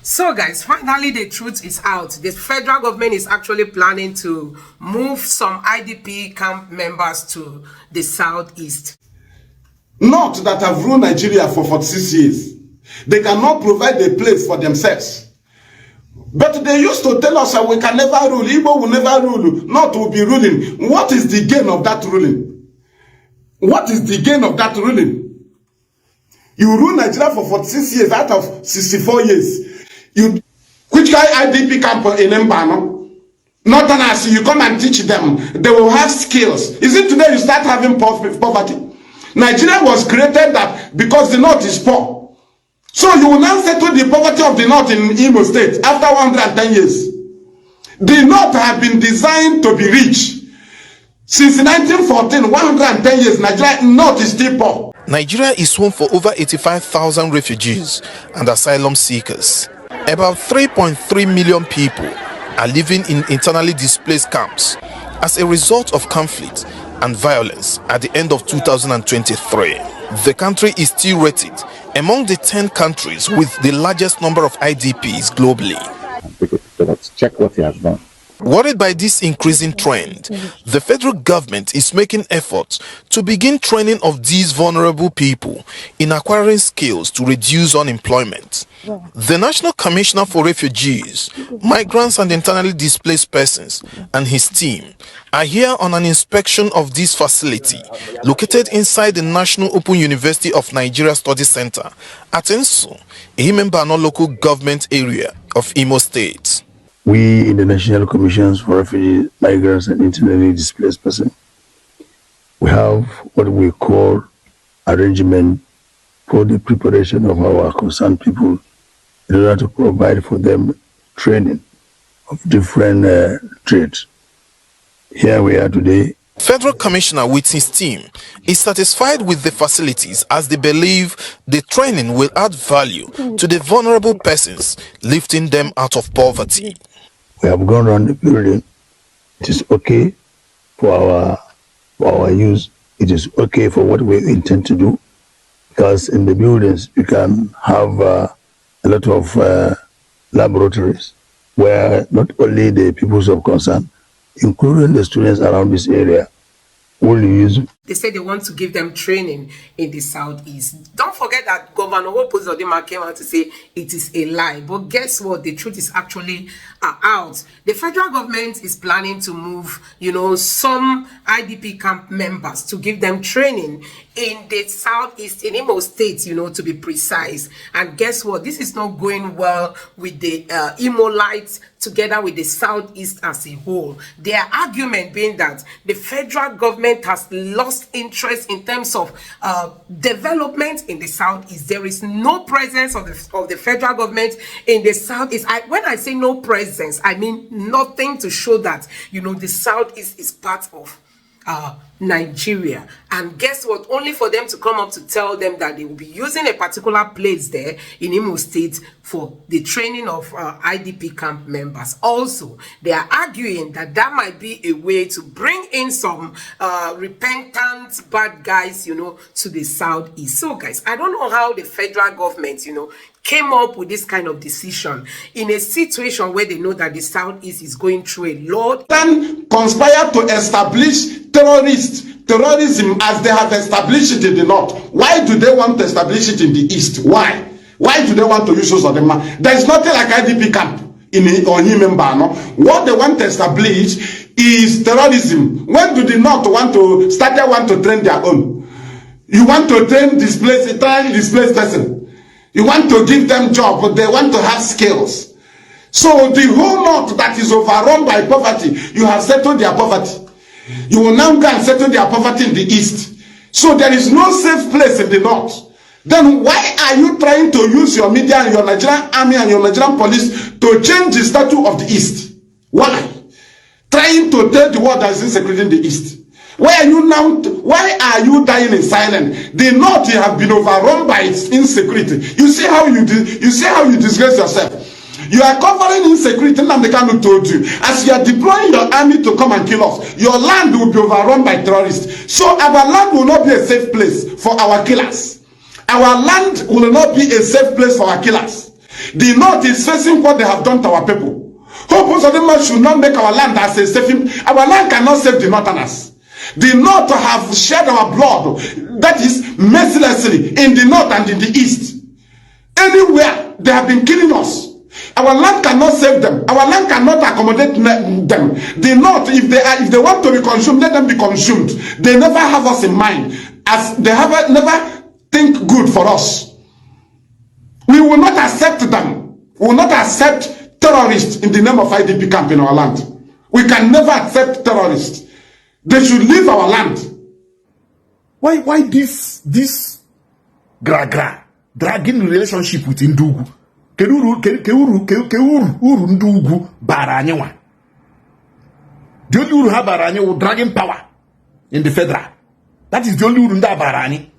So guys, finally the truth is out. The federal government is actually planning to move some IDP camp members to the southeast. Not that have ruled Nigeria for 46 years. They cannot provide a place for themselves. But they used to tell us that we can never rule. Igbo will never rule. Not will be ruling. What is the gain of that ruling? What is the gain of that ruling? You rule Nigeria for 46 years out of 64 years. Which guy IDP camp in Mbano? Northerners, you come and teach them. They will have skills. Is it today you start having poverty? Nigeria was created that because the North is poor. So you will now settle the poverty of the North in IMO State after 110 years. The North have been designed to be rich. Since 1914, 110 years, Nigeria North is still poor. Nigeria is home for over 85,000 refugees and asylum seekers. About 3.3 million people are living in internally displaced camps as a result of conflict and violence at the end of 2023. The country is still rated among the 10 countries with the largest number of IDPs globally. Let's check what he has done. Worried by this increasing trend, the federal government is making efforts to begin training of these vulnerable people in acquiring skills to reduce unemployment. The National Commissioner for Refugees, Migrants and Internally Displaced Persons and his team are here on an inspection of this facility located inside the National Open University of Nigeria Study Center at Enso, a Mbano local government area of IMO State. We in the National Commissions for Refugees, Migrants and Internally Displaced Persons, we have what we call arrangement for the preparation of our concerned people in order to provide for them training of different trades. Here we are today. Federal Commissioner with his team is satisfied with the facilities as they believe the training will add value to the vulnerable persons, lifting them out of poverty. We have gone around the building. It is okay for our use. It is okay for what we intend to do, because in the buildings you can have a lot of laboratories where not only the people of concern, including the students around this area, will use. They say they want to give them training in the southeast. Don't forget that Governor Opozodima came out to say it is a lie. But guess what? The truth is actually out. The federal government is planning to move, some IDP camp members to give them training in the southeast, in IMO State, to be precise. And guess what? This is not going well with the Imolites together with the southeast as a whole. Their argument being that the federal government has lost interest in terms of development in the southeast. There is no presence of the federal government in the southeast. When I say no presence, I mean nothing to show that the southeast is part of Nigeria. And guess what? Only for them to come up to tell them that they will be using a particular place there in Imo State for the training of IDP camp members. Also, they are arguing that that might be a way to bring in some repentant bad guys, to the southeast. So guys, I don't know how the federal government, came up with this kind of decision in a situation where they know that the southeast is going through a lot. Then conspire to establish terrorism as they have established it in the north. Why do they want to establish it in the east? Why? Why do they want to use those of them? There is nothing like IDP camp in Mbano. What they want to establish is terrorism. When do the north want to train their own? You want to train displaced person. You want to give them job, but they want to have skills. So the whole north that is overrun by poverty, you have settled their poverty. You will now go and settle their poverty in the east. So there is no safe place in the north. Then why are you trying to use your media and your Nigerian army and your Nigerian police to change the status of the east? Why? Trying to tell the world that is insecurity in the east. Why are you dying in silence? The north, you have been overrun by its insecurity. You see how you disgrace yourself. You are covering insecurity, and the Kanu told you. As you are deploying your army to come and kill us, your land will be overrun by terrorists. So our land will not be a safe place for our killers. Our land will not be a safe place for our killers. The North is facing what they have done to our people. Hope Uzodinma should not make our land as a saving. Our land cannot save the Northerners. The North have shed our blood, that is mercilessly, in the North and in the East. Anywhere they have been killing us. Our land cannot save them. Our land cannot accommodate them. The North, if they want to be consumed, let them be consumed. They never have us in mind, as they have never think good for us. We will not accept them. We will not accept terrorists in the name of IDP camp in our land. We can never accept terrorists. They should leave our land. Why this dragging relationship with Ndugu? Ke uru Ndugu bara anyewa. The only uru ha bara anyewa dragging power in the federal. That is the only uru nda bara ani.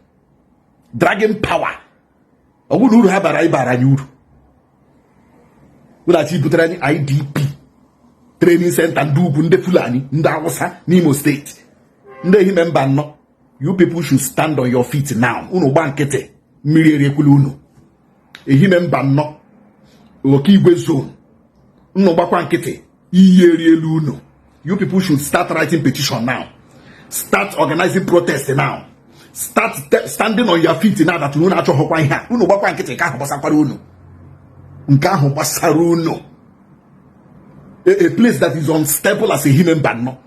Dragging power. Ogu uru ha bara uru. Ula chi butrani IDP training center Ndugu nde Fulani nda Hausa n'Imo State. Nde hime mba no. You people should stand on your feet now. Uno bankete mmiri ekulu unu. Ehime mba no. Okigwe zone. Uno bakwa nkete iyeri elu unu. You people should start writing petition now. Start organizing protest now. Start standing on your feet now that unu na-achọ hokwa ihe. Unu bakwa nkete ka ahụ gbasakwara unu. Nke ahụ gbasara unu. A place that is unstable as a human banner.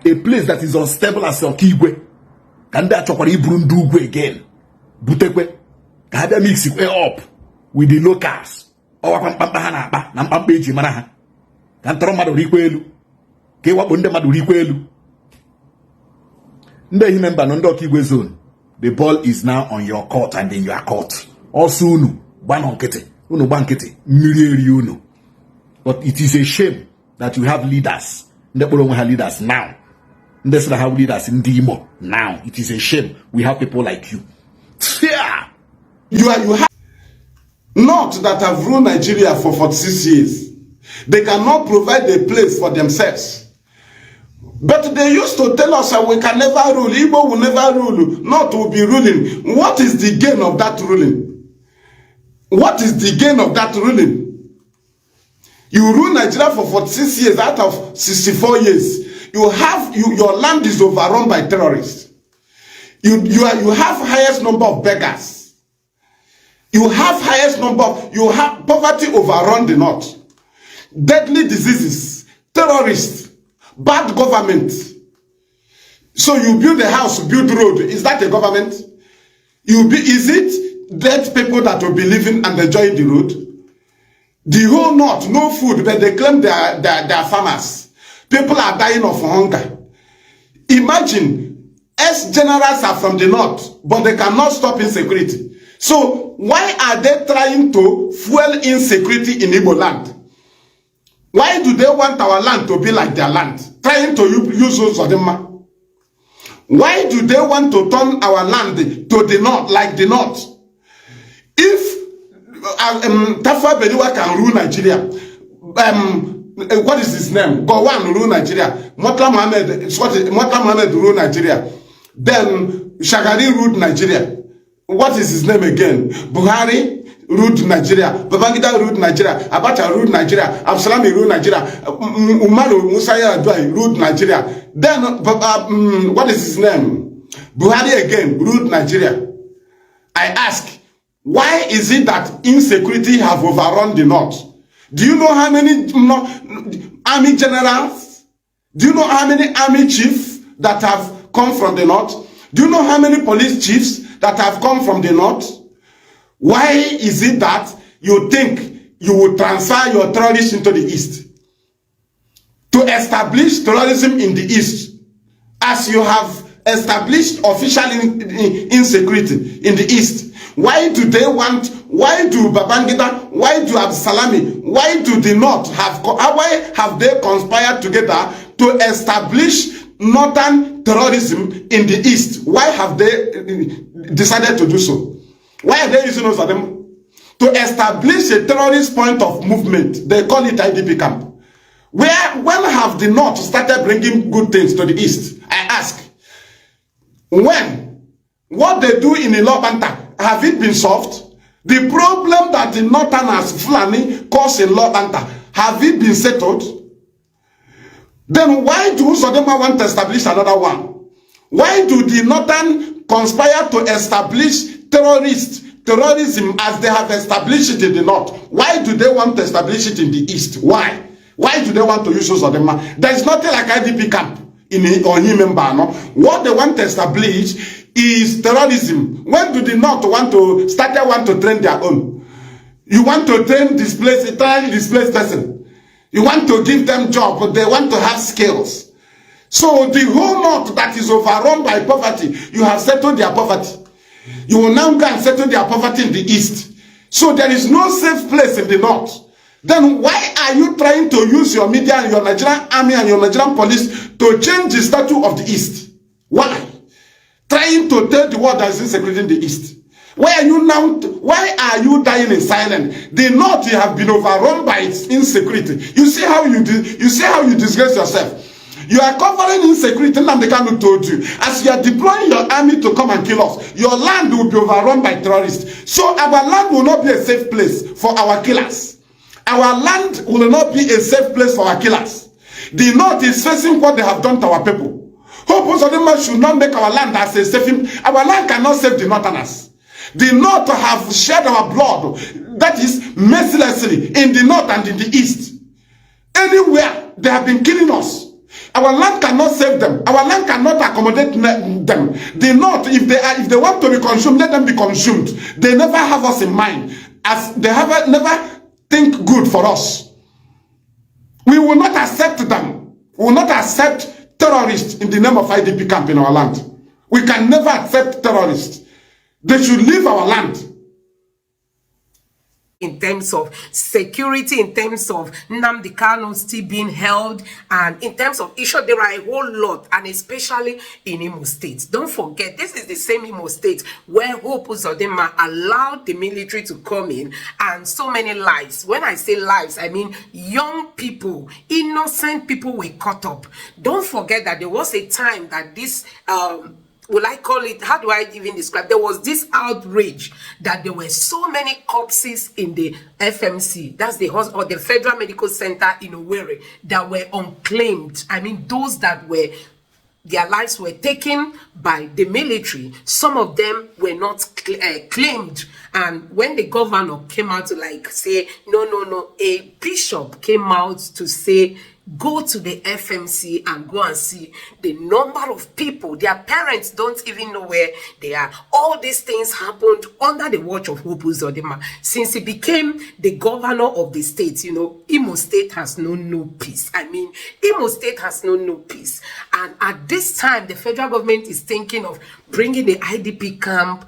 A place that is unstable as a Okigwe. Can they actually bring Ndugwe again? Butekwe. Can they mix it up with the locals? Or Pampahana, Nampaji Manaha. Can Tromado Riquelu? Kewa Bunde Madu Riquelu. Nde remember Nondo Okigwe zone. The ball is now on your court and in your court. Also, Unu, Banonkete, Unu Bankete, Miri Unu. But it is a shame that you have leaders. We have leaders now. That's not how leaders in IMO now. It is a shame we have people like you. Yeah. You have not that have ruled Nigeria for 46 years. They cannot provide a place for themselves. But they used to tell us that we can never rule. Igbo will never rule. Not will be ruling. What is the gain of that ruling? What is the gain of that ruling? You rule Nigeria for 46 years out of 64 years. Your land is overrun by terrorists. You have highest number of beggars. You have poverty overrun the north. Deadly diseases, terrorists, bad government. So you build a house, build road. Is that a government? Is it dead people that will be living and enjoying the road? The whole north, no food, but they claim they are farmers. People are dying of hunger. Imagine, ex-generals are from the north, but they cannot stop insecurity. So why are they trying to fuel insecurity in Igbo land? Why do they want our land to be like their land? Trying to use Uzodinma. Why do they want to turn our land to the north, like the north? If Tafa Beniwa can rule Nigeria, what is his name? Gowon rule Nigeria. Motla Mohammed rule Nigeria. Then Shagari ruled Nigeria. What is his name again? Buhari ruled Nigeria. Babangida ruled Nigeria. Abacha ruled Nigeria. Absalami ruled Nigeria. Umaru Musaya Adwai ruled Nigeria. Then what is his name? Buhari again ruled Nigeria. I ask, why is it that insecurity have overrun the north? Do you know how many army generals? Do you know how many army chiefs that have come from the north? Do you know how many police chiefs that have come from the north? Why is it that you think you will transfer your terrorists into the east? To establish terrorism in the east, as you have established official insecurity in the east. Why do Babangida, why do Absalami, why do the North why have they conspired together to establish northern terrorism in the east? Why have they decided to do so? Why are they using us for them? To establish a terrorist point of movement. They call it IDP camp. When have the North started bringing good things to the east? I ask. When? What they do in Ilobanta, have it been solved? The problem that the northerners Fulani cause in Lord Anta, have it been settled? Then why do Uzodinma want to establish another one? Why do the northern conspire to establish terrorism as they have established it in the north? Why do they want to establish it in the east? Why? Why do they want to use Uzodinma? There is nothing like IDP camp in Ohimemba. What they want to establish is terrorism. When do the north want to train their own? You want to train displaced person. You want to give them job, but they want to have skills. So the whole north that is overrun by poverty, you have settled their poverty. You will now go and settle their poverty in the east. So there is no safe place in the north. Then why are you trying to use your media and your Nigerian army and your Nigerian police to change the status of the east? Why? Trying to tell the world there is insecurity in the east. Why are you dying in silence? The north, you have been overrun by its insecurity. You see how you disgrace yourself. You are covering insecurity. Nnamdi Kanu told you, as you are deploying your army to come and kill us, your land will be overrun by terrorists. So our land will not be a safe place for our killers. Our land will not be a safe place for our killers. The north is facing what they have done to our people. Hope Uzodinma should not make our land as a safe. Our land cannot save the northerners. The north have shed our blood, that is mercilessly, in the north and in the east. Anywhere they have been killing us. Our land cannot save them. Our land cannot accommodate them. The north, if they want to be consumed, let them be consumed. They never have us in mind, as they never think good for us. We will not accept them. We will not accept terrorists in the name of IDP camp in our land. We can never accept terrorists. They should leave our land. In terms of security, in terms of Nnamdi Kanu still being held, and in terms of issue, there are a whole lot, and especially in IMO State. Don't forget, this is the same IMO State where Hope Uzodinma allowed the military to come in, and so many lives. When I say lives, I mean young people, innocent people were caught up. Don't forget that there was a time that this will I call it, how do I even describe? There was this outrage that there were so many corpses in the FMC, that's the hospital, or the Federal Medical Center in Owerri, that were unclaimed. I mean, those that were, their lives were taken by the military. Some of them were not claimed. And when the governor came out to like say, no, a bishop came out to say, go to the FMC and go and see the number of people. Their parents don't even know where they are. All these things happened under the watch of Hope Uzodinma. Since he became the governor of the state, you know, IMO State has known no peace. I mean, IMO State has known no peace. And at this time, the federal government is thinking of bringing the IDP camp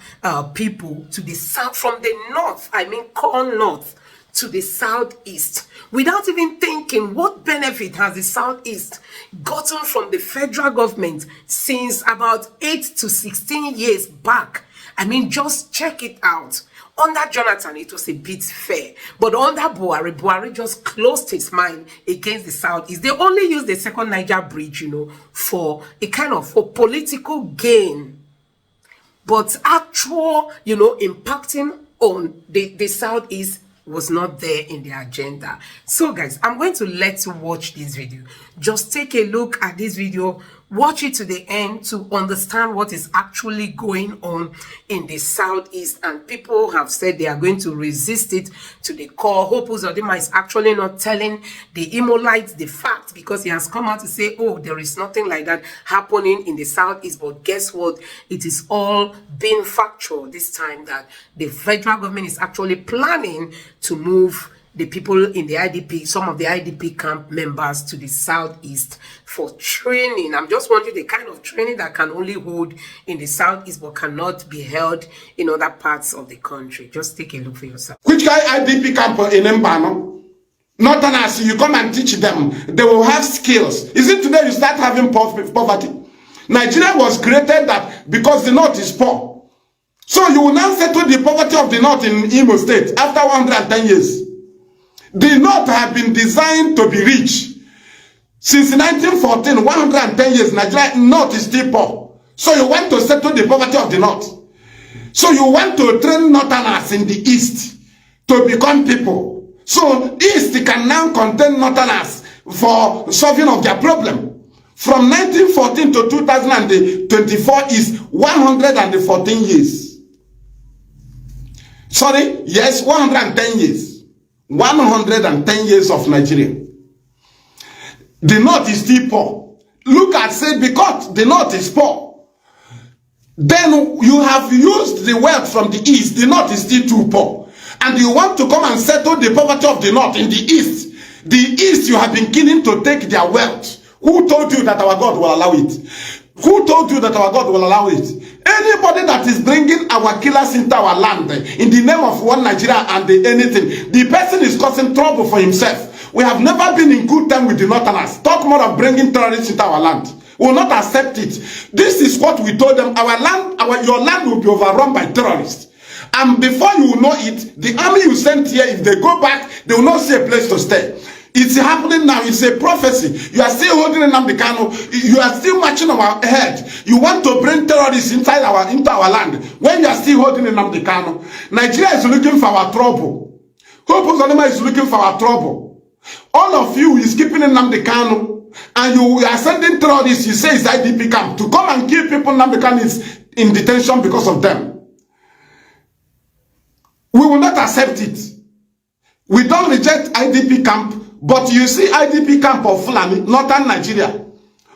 people to the south, from the north, I mean, core north, to the southeast, without even thinking what benefit has the southeast gotten from the federal government since about 8 to 16 years back. I mean, just check it out. Under Jonathan, it was a bit fair, but under Buhari just closed his mind against the southeast. They only used the second Niger bridge, you know, for a kind of for political gain, but actual, you know, impacting on the southeast was not there in the agenda. So guys, I'm going to let you watch this video. Just take a look at this video, watch it to the end to understand what is actually going on in the southeast. And people have said they are going to resist it to the core. Hope Uzodinma is actually not telling the Imolites the fact, because he has come out to say, oh, there is nothing like that happening in the southeast. But guess what? It is all being factual this time, that the federal government is actually planning to move the people in the IDP, some of the IDP camp members, to the southeast for training. I'm just wondering the kind of training that can only hold in the southeast but cannot be held in other parts of the country. Just take a look for yourself. Which guy IDP camp in Mbano? Northerners, you come and teach them. They will have skills. Is it today you start having poverty? Nigeria was created that because the north is poor. So you will now settle the poverty of the north in IMO State after 110 years. The north have been designed to be rich. Since 1914, 110 years, Nigeria north is still poor. So you want to settle the poverty of the north. So you want to train Northerners in the East to become people. So East can now contain Northerners for solving of their problem. From 1914 to 2024 is 114 years. Sorry, yes, 110 years. 110 years of Nigeria. The North is still poor. Look at, say, because the North is poor, then you have used the wealth from the East. The North is still too poor. And you want to come and settle the poverty of the North in the East. The East you have been killing to take their wealth. Who told you that our God will allow it? Who told you that our God will allow it? Anybody that is bringing our killers into our land in the name of one Nigeria and anything, the person is causing trouble for himself. We have never been in good time with the Northerners. Talk more of bringing terrorists into our land. We will not accept it. This is what we told them. Our land, your land will be overrun by terrorists. And before you know it, the army you sent here, if they go back, they will not see a place to stay. It's happening now. It's a prophecy. You are still holding Nnamdi Kanu. You are still marching our head. You want to bring terrorists into our land when you are still holding Nnamdi Kanu. Nigeria is looking for our trouble. Hope Uzodinma is looking for our trouble. All of you is keeping Nnamdi Kanu, and you are sending terrorists. You say it's IDP camp to come and kill people. Nnamdi Kanu is in detention because of them. We will not accept it. We don't reject IDP camp. But you see IDP camp of Fulani, Northern Nigeria,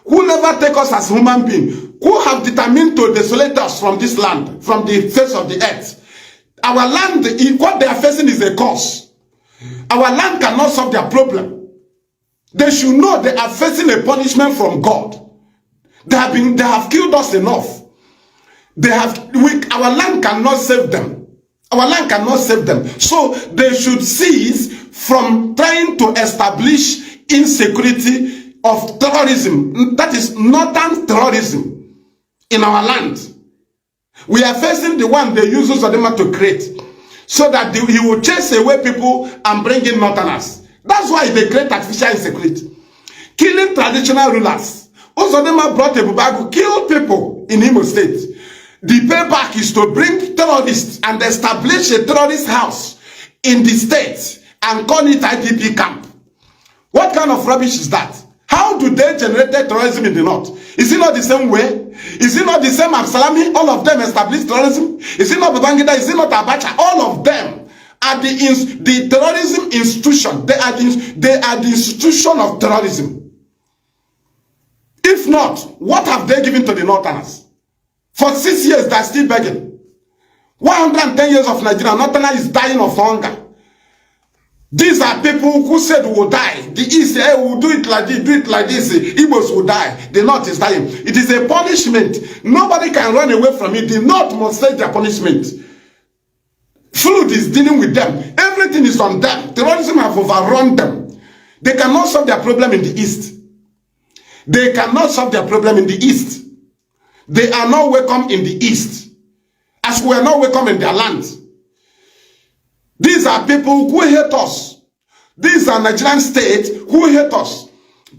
who never take us as human beings, who have determined to desolate us from this land, from the face of the earth. Our land, what they are facing is a curse. Our land cannot solve their problem. They should know they are facing a punishment from God. They have killed us enough. Our land cannot save them. Our land cannot save them. So they should cease from trying to establish insecurity of terrorism. That is northern terrorism in our land. We are facing the one they use Uzodinma to create, so that he will chase away people and bring in northerners. That's why they create artificial insecurity. Killing traditional rulers. Uzodinma brought a Bubagu, killed people in IMO State. The payback is to bring terrorists and establish a terrorist house in the state and call it IDP camp. What kind of rubbish is that? How do they generate terrorism in the north? Is it not the same way? Is it not the same Absalami? All of them established terrorism. Is it not Babangida? Is it not Abacha? All of them are the terrorism institution. They are the institution of terrorism. If not, what have they given to the northerners? For 6 years, they are still begging. 110 years of Nigeria, northerner is dying of hunger. These are people who said we will die. The East, we'll do it like this, do it like this. Igbos will die. The North is dying. It is a punishment. Nobody can run away from it. The North must take their punishment. Food is dealing with them. Everything is on them. Terrorism have overrun them. They cannot solve their problem in the East. They cannot solve their problem in the East. They are not welcome in the East, as we are not welcome in their land. These are people who hate us. These are Nigerian states who hate us.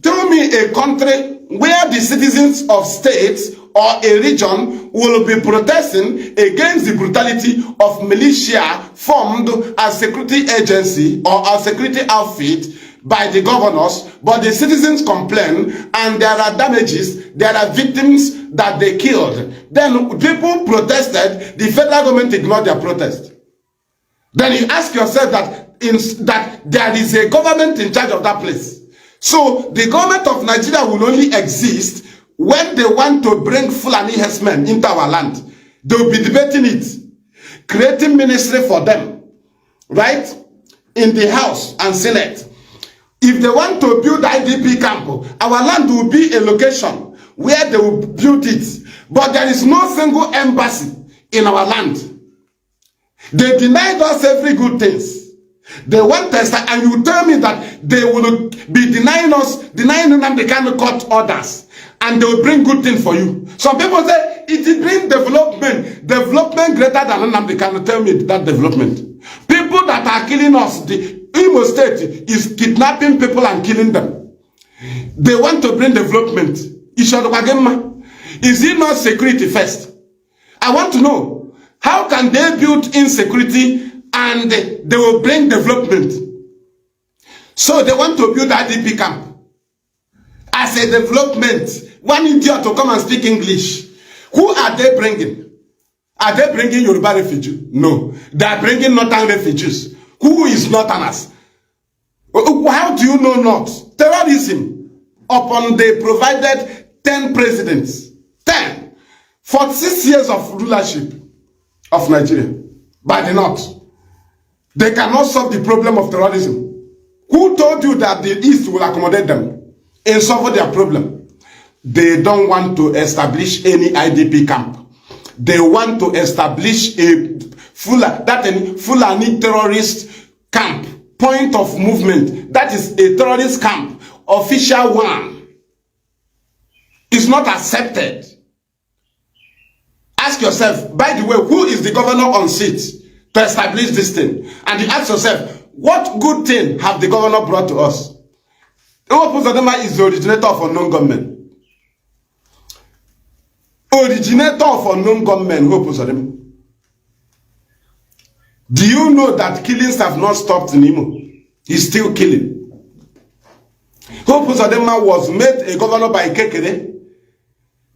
Tell me a country where the citizens of states or a region will be protesting against the brutality of militia formed as security agency or a security outfit by the governors, but the citizens complain and there are damages, there are victims that they killed. Then people protested, the federal government ignored their protest. Then you ask yourself that there is a government in charge of that place. So the government of Nigeria will only exist when they want to bring Fulani herdsmen into our land. They will be debating it, creating ministry for them, right? In the House and Senate. If they want to build IDP camp, our land will be a location where they will build it. But there is no single embassy in our land. They denied us every good things. They want us, and you tell me that they will be denying them the kind of court orders, and they will bring good things for you. Some people say it will bring development greater than Nnamdi Kanu. Tell me that development. People that are killing us, the IMO State is kidnapping people and killing them. They want to bring development. Is it not security first? I want to know. How can they build insecurity and they will bring development? So they want to build IDP camp as a development. One idiot to come and speak English. Who are they bringing? Are they bringing Yoruba refugees? No. They are bringing Northern refugees. Who is Northerners? How do you know not? Terrorism upon the provided 10 presidents. 10. 46 years of rulership of Nigeria by the North. They cannot solve the problem of terrorism. Who told you that the East will accommodate them and solve their problem? They don't want to establish any IDP camp. They want to establish a Fulani terrorist camp, point of movement. That is a terrorist camp, official one. It's not accepted. Ask yourself, by the way, who is the governor on seat to establish this thing? And you ask yourself, what good thing have the governor brought to us? Uzodinma is the originator of unknown gunmen. Originator of unknown gunmen, Uzodinma. Do you know that killings have not stopped in Imo? He's still killing. Uzodinma was made a governor by Kekere.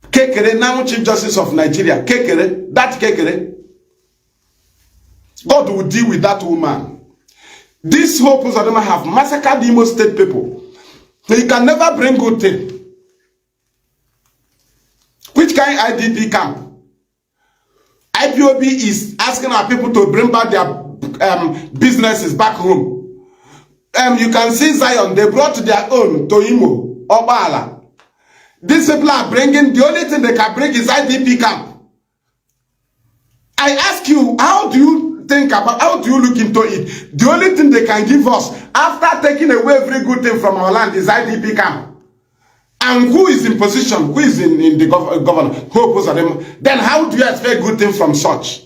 Kekere, now Chief Justice of Nigeria. Kekere, that Kekere. God will deal with that woman. These Hope Uzodinma have massacred the IMO State people. They can never bring good thing. Which kind of IDP camp? IPOB is asking our people to bring back their businesses back home. You can see Zion, they brought their own to Imo, Obala. These people are bringing, the only thing they can bring is IDP camp. I ask you, how do you look into it? The only thing they can give us after taking away every good thing from our land is IDP camp. And who is in position? Who is in the governor? Who opposes them? Then how do you expect good things from such?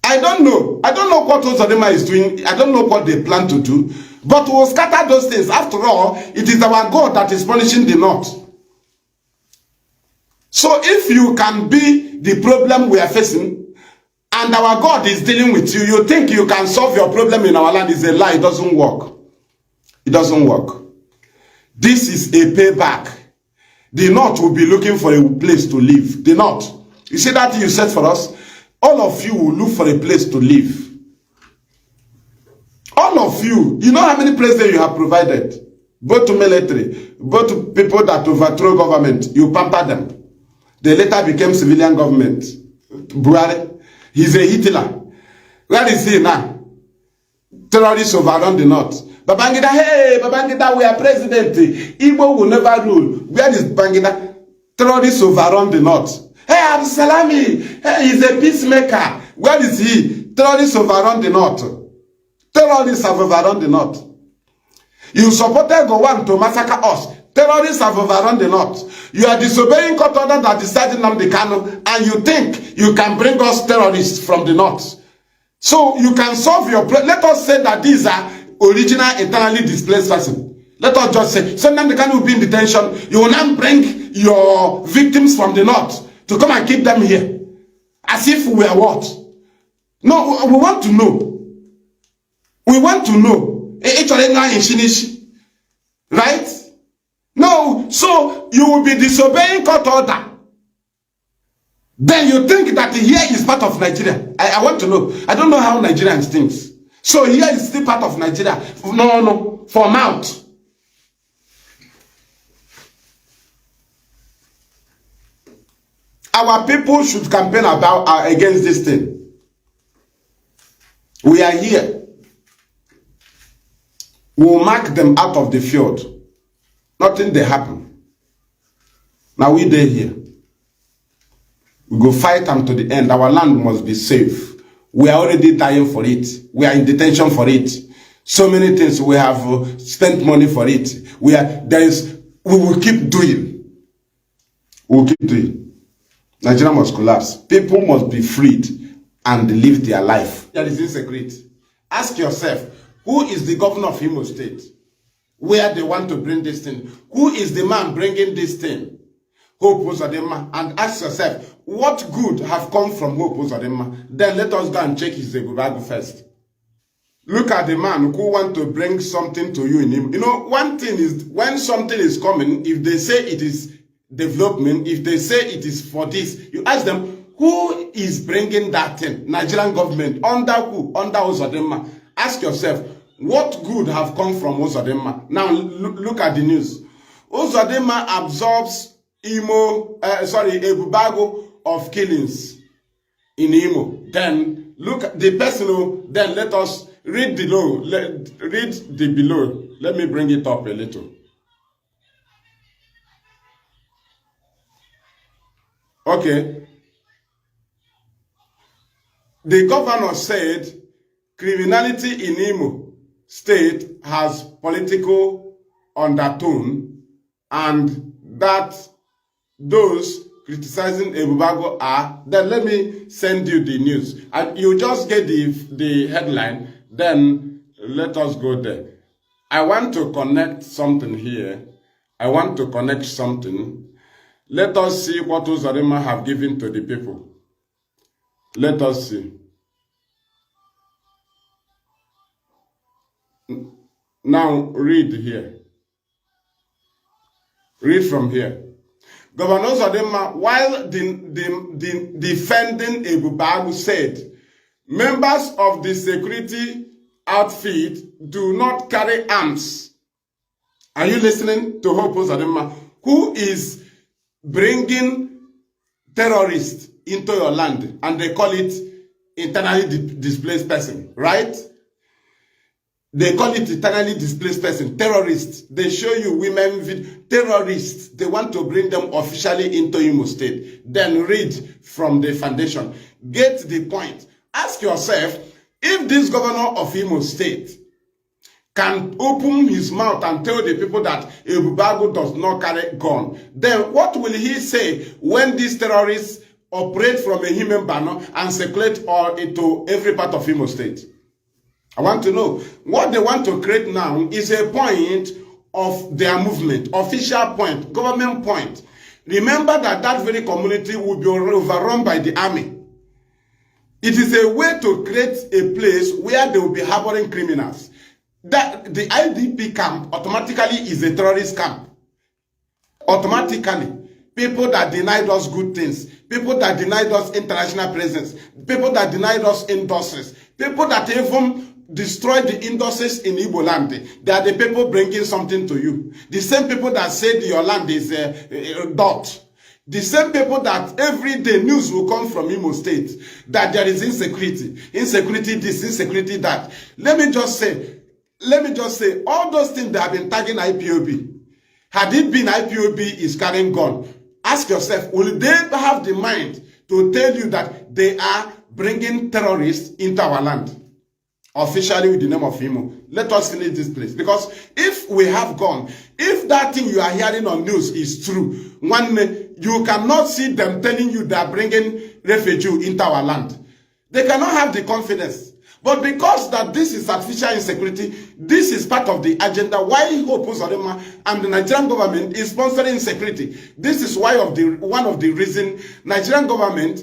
I don't know. I don't know what Uzodinma is doing. I don't know what they plan to do. But we'll scatter those things. After all, it is our God that is punishing the North. So if you can be the problem we are facing, and our God is dealing with you, you think you can solve your problem in our land, is a lie. It doesn't work. It doesn't work. This is a payback. The North will be looking for a place to live. The North. You see that you said for us? All of you will look for a place to live. All of you. You know how many places you have provided? Both to military, both to people that overthrow government. You pamper them. They later became civilian government. Buhari. He's a Hitler. Where is he now? Terrorists overrun the North. Babangida, hey, Babangida, we are president. Igbo will never rule. Where is Babangida? Terrorists overrun the North. Hey, Absalami, hey, he's a peacemaker. Where is he? Terrorists overrun the North. Terrorists have overrun the North. You supported Gowon to massacre us. Terrorists have overrun the North. You are disobeying court order that decided Nnamdi Kanu, and you think you can bring us terrorists from the North. So you can solve your problem. Let us say that these are original internally displaced persons. Let us just say, so Nnamdi Kanu will be in detention. You will now bring your victims from the North to come and keep them here. As if we are what? No, we want to know. We want to know. Right? No, so you will be disobeying court order. Then you think that here is part of Nigeria. I want to know. I don't know how Nigerians think. So here is still part of Nigeria. No, from out. Our people should campaign against this thing. We are here. We will mark them out of the field. Nothing they happen. Now we there here. We go fight them to the end. Our land must be safe. We are already dying for it. We are in detention for it. So many things we have spent money for it. We will keep doing. We will keep doing. Nigeria must collapse. People must be freed and live their life. There is insecurity. Ask yourself, who is the governor of IMO State? where they want to bring this thing. Who is the man bringing this thing? Hope Uzodinma. And ask yourself, what good have come from Hope Uzodinma? Then let us go and check his Ebubago first. Look at the man who want to bring something to you in him. You know, one thing is, when something is coming, if they say it is development, if they say it is for this, you ask them, who is bringing that thing? Nigerian government. Under who? Under Uzodinma. Ask yourself, what good have come from Uzodinma? Now, look at the news. Uzodinma absorbs Ebubago of killings in Imo. Then, look at the person, then let us read below. Read the below. Let me bring it up a little. Okay. The governor said criminality in IMO State has political undertone, and that those criticizing Ebubago are. Then let me send you the news. And you just get the headline, then let us go there. I want to connect something here. I want to connect something. Let us see what Uzodinma have given to the people. Let us see. Now read here. Read from here. Governor Uzodinma, while defending Ebubago, said members of the security outfit do not carry arms. Are you listening to Hope Uzodinma? Who is bringing terrorists into your land, and they call it internally displaced person, right? They call it internally displaced person, terrorists. They show you women, terrorists. They want to bring them officially into IMO State. Then read from the foundation. Get the point. Ask yourself, if this governor of IMO State can open his mouth and tell the people that Ebubago does not carry gun, then what will he say when these terrorists operate from a human banner and circulate into every part of IMO State? I want to know. What they want to create now is a point of their movement, official point, government point. Remember that that very community will be overrun by the army. It is a way to create a place where they will be harboring criminals. That the IDP camp automatically is a terrorist camp. Automatically. People that denied us good things, people that denied us international presence, people that denied us industries, people that even destroyed the industries in Igbo land, they are the people bringing something to you. The same people that said your land is dot. The same people that every day news will come from Imo State that there is insecurity, insecurity this, insecurity that. Let me just say, all those things that have been tagging IPOB, had it been IPOB is carrying gun, ask yourself, will they have the mind to tell you that they are bringing terrorists into our land? Officially with the name of IMO. Let us finish this place. Because if we have gone, if that thing you are hearing on news is true, one day you cannot see them telling you they are bringing refugees into our land. They cannot have the confidence. But because that this is artificial insecurity, this is part of the agenda why Hope Uzodinma and the Nigerian government is sponsoring insecurity. This is why one of the reasons Nigerian government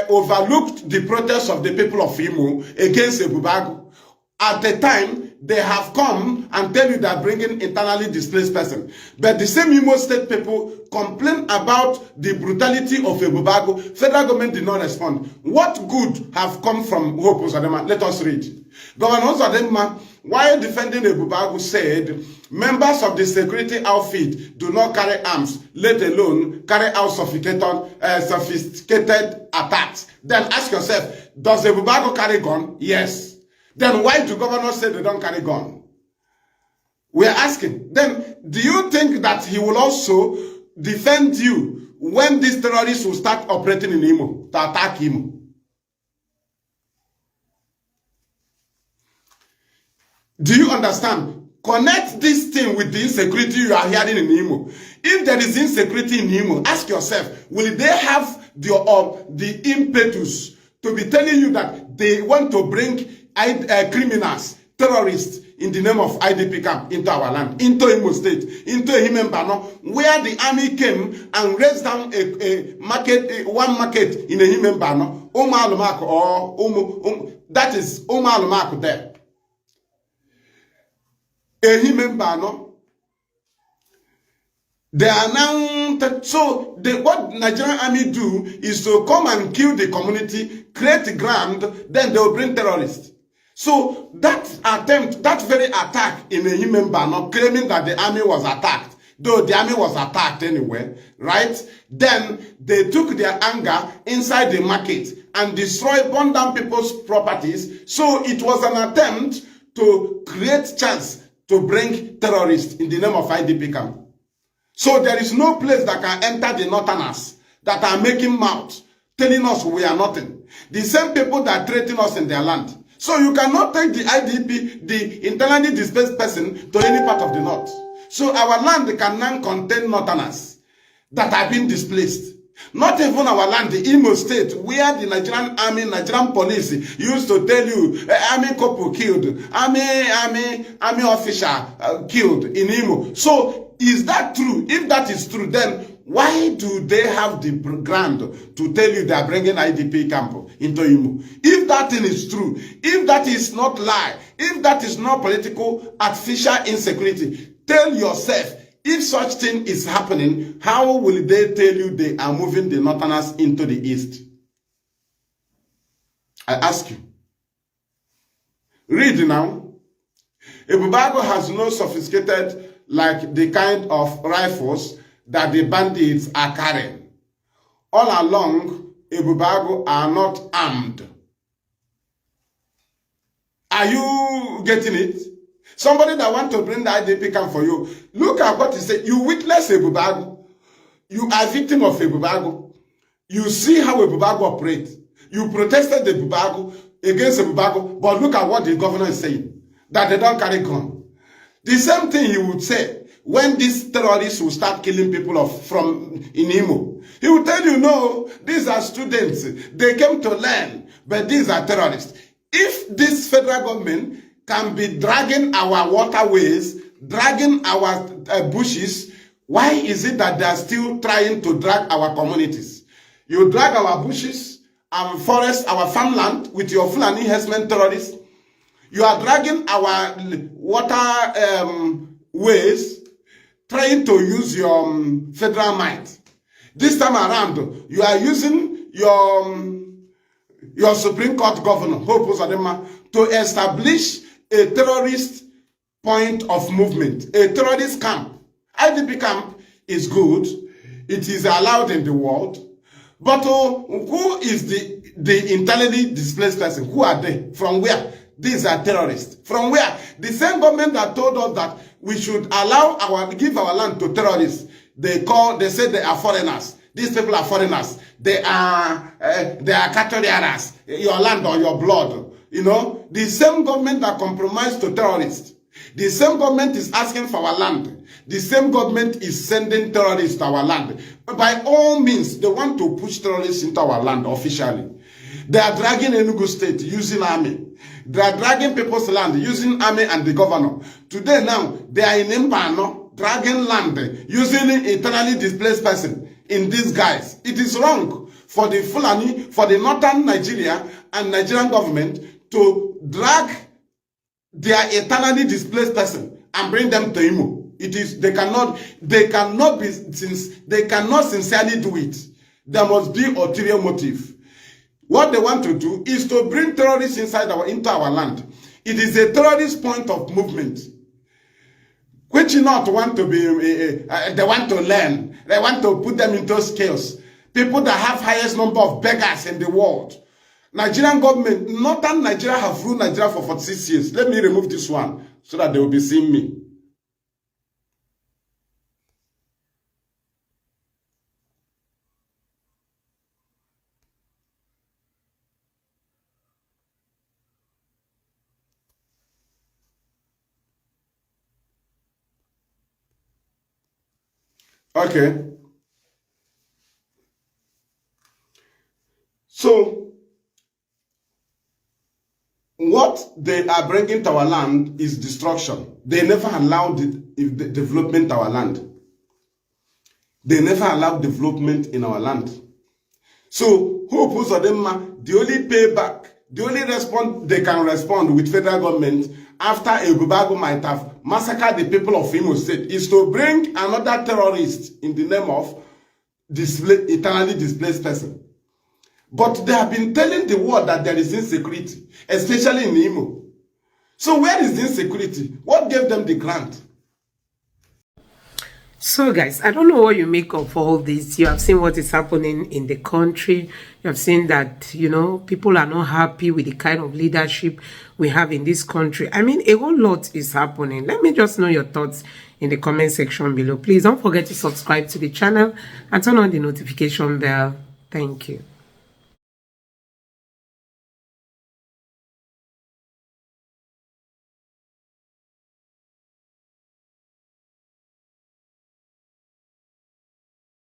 overlooked the protests of the people of Imo against Ebubago. At the time, they have come and tell you they're bringing internally displaced person. But the same Imo State people complain about the brutality of Ebubago. Federal government did not respond. What good have come from Hope Uzodinma? Let us read. Governor Uzodinma, while defending Ebubago, said members of the security outfit do not carry arms, let alone carry out sophisticated attacks. Then ask yourself, does Ebubago carry gun? Yes. Then why do governors say they don't carry gun? We are asking. Then do you think that he will also defend you when these terrorists will start operating in Imo to attack Imo? Do you understand? Connect this thing with the insecurity you are hearing in Imo. If there is insecurity in Imo, ask yourself, will they have the impetus to be telling you that they want to bring criminals, terrorists in the name of IDP camp into our land, into IMO State, into Ehimembano, where the army came and raised down a market, one market in Ehimembano, that is Omalumaku there. Ehimembano. They are now, so what Nigerian army do is to come and kill the community, create ground, then they will bring terrorists. So that attempt, that very attack in Ehimembano, claiming that the army was attacked, though the army was attacked anyway, right? Then they took their anger inside the market and destroyed, burned down people's properties. So it was an attempt to create chance to bring terrorists in the name of IDP camp. So there is no place that can enter the northerners that are making mouth, telling us we are nothing. The same people that threaten us in their land. So you cannot take the IDP, the internally displaced person, to any part of the north. So our land can now contain northerners that have been displaced. Not even our land, the IMO State, where the Nigerian army, Nigerian police used to tell you, army couple killed, army officer killed in IMO. So is that true? If that is true, then why do they have the ground to tell you they are bringing IDP camp into IMO? If that thing is true, if that is not lie, if that is not political artificial insecurity, tell yourself, if such thing is happening, how will they tell you they are moving the northerners into the east? I ask you. Read now. Ebubago has no sophisticated like the kind of rifles that the bandits are carrying. All along, Ebubago are not armed. Are you getting it? Somebody that want to bring the IDP camp for you, look at what he said. You witness Ebubago. You are victim of Ebubago. You see how Ebubago operates. You protested Ebubago against Ebubago, but look at what the governor is saying, that they don't carry gun. The same thing he would say when these terrorists will start killing people from in Imo. He will tell you, no, these are students. They came to learn, but these are terrorists. If this federal government can be dragging our waterways, dragging our bushes, why is it that they are still trying to drag our communities? You drag our bushes, our forests, our farmland with your Fulani herdsmen terrorists. You are dragging our water ways, trying to use your federal might. This time around, you are using your Supreme Court governor, Hope Uzodinma, to establish a terrorist point of movement, a terrorist camp. IDP camp is good. It is allowed in the world. But who is the internally displaced person? Who are they? From where? These are terrorists. From where? The same government that told us that we should give our land to terrorists. They say they are foreigners. These people are foreigners. They are Catholics. Your land or your blood. You know, the same government that compromised to terrorists. The same government is asking for our land. The same government is sending terrorists to our land. By all means, they want to push terrorists into our land officially. They are dragging Enugu State using army. They are dragging people's land using army and the governor. Today now, they are in Mbano, dragging land using internally displaced person in disguise. It is wrong for the Fulani, for the northern Nigeria and Nigerian government to drag their internally displaced person and bring them to Imo. They cannot sincerely do it. There must be ulterior motive. What they want to do is to bring terrorists into our land. It is a terrorist point of movement, which not want to be. They want to learn. They want to put them into scales. People that have highest number of beggars in the world. Nigerian government, northern Nigeria have ruled Nigeria for 46 years. Let me remove this one so that they will be seeing me. Okay. So, what what they are bringing to our land is destruction. They never allowed the development to our land. They never allowed development in our land. So, who opposed them? The only payback, the only response they can respond with federal government after Egubago might have massacred the people of IMO State is to bring another terrorist in the name of eternally displaced person. But they have been telling the world that there is insecurity, especially in Imo. So where is the insecurity? What gave them the grant? So guys, I don't know what you make of all this. You have seen what is happening in the country. You have seen that, you know, people are not happy with the kind of leadership we have in this country. I mean, a whole lot is happening. Let me just know your thoughts in the comment section below. Please don't forget to subscribe to the channel and turn on the notification bell. Thank you.